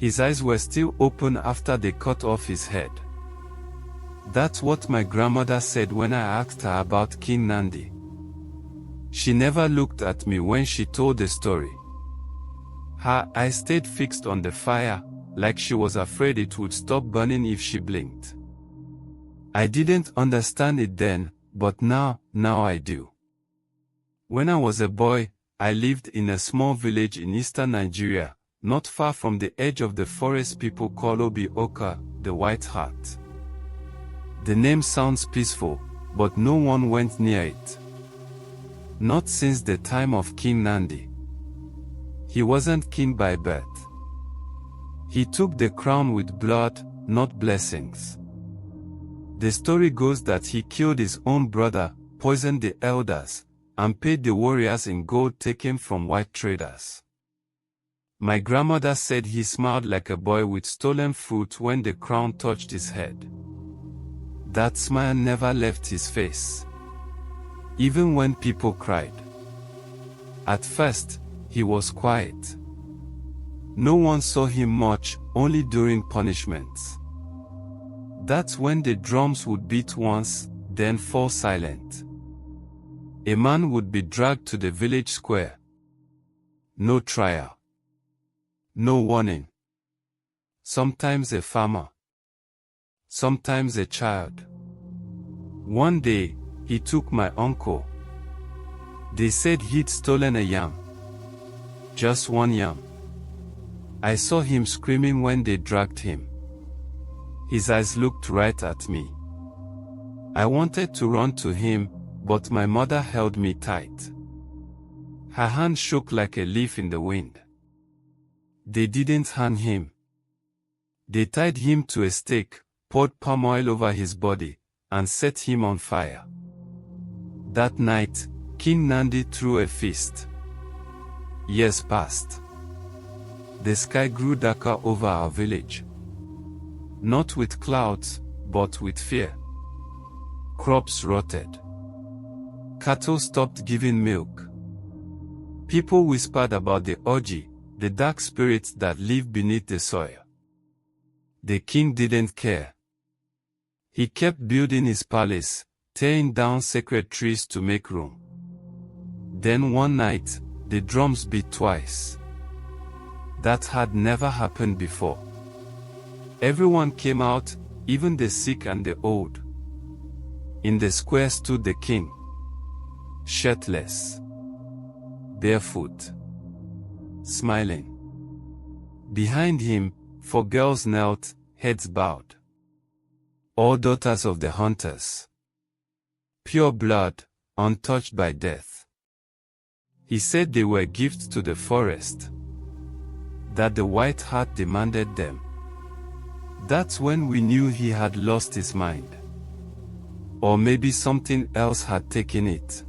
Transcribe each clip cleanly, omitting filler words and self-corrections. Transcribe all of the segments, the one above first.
His eyes were still open after they cut off his head. That's what my grandmother said when I asked her about King Nandi. She never looked at me when she told the story. Her eyes stayed fixed on the fire, like she was afraid it would stop burning if she blinked. I didn't understand it then, but now I do. When I was a boy, I lived in a small village in eastern Nigeria, not far from the edge of the forest people call Obi Oka, the White Heart. The name sounds peaceful, but no one went near it. Not since the time of King Nandi. He wasn't king by birth. He took the crown with blood, not blessings. The story goes that he killed his own brother, poisoned the elders, and paid the warriors in gold taken from white traders. My grandmother said he smiled like a boy with stolen fruit when the crown touched his head. That smile never left his face, even when people cried. At first, he was quiet. No one saw him much, only during punishments. That's when the drums would beat once, then fall silent. A man would be dragged to the village square. No trial. No warning. Sometimes a farmer. Sometimes a child. One day, he took my uncle. They said he'd stolen a yam. Just one yam. I saw him screaming when they dragged him. His eyes looked right at me. I wanted to run to him, but my mother held me tight. Her hand shook like a leaf in the wind. They didn't hang him. They tied him to a stake, poured palm oil over his body, and set him on fire. That night, King Nandi threw a feast. Years passed. The sky grew darker over our village. Not with clouds, but with fear. Crops rotted. Cattle stopped giving milk. People whispered about the Oji, the dark spirits that live beneath the soil. The king didn't care. He kept building his palace, tearing down sacred trees to make room. Then one night, the drums beat twice. That had never happened before. Everyone came out, even the sick and the old. In the square stood the king, shirtless, barefoot, smiling. Behind him, 4 girls knelt, heads bowed. All daughters of the hunters. Pure blood, untouched by death. He said they were gifts to the forest, that the White Heart demanded them. That's when we knew he had lost his mind. Or maybe something else had taken it.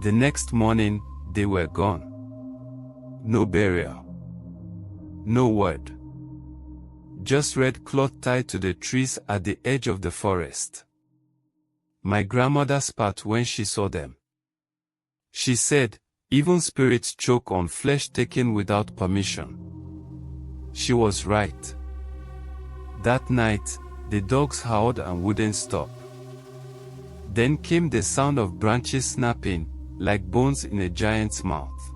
The next morning, they were gone. No burial. No word. Just red cloth tied to the trees at the edge of the forest. My grandmother spat when she saw them. She said, even spirits choke on flesh taken without permission. She was right. That night, the dogs howled and wouldn't stop. Then came the sound of branches snapping, like bones in a giant's mouth.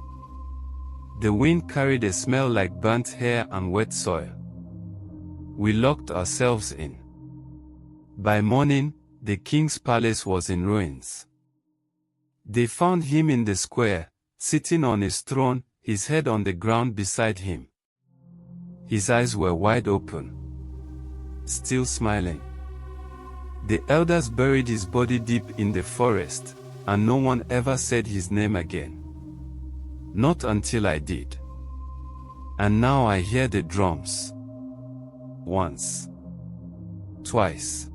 The wind carried a smell like burnt hair and wet soil. We locked ourselves in. By morning, the king's palace was in ruins. They found him in the square, sitting on his throne, his head on the ground beside him. His eyes were wide open, still smiling. The elders buried his body deep in the forest, and no one ever said his name again. Not until I did. And now I hear the drums. Once. Twice.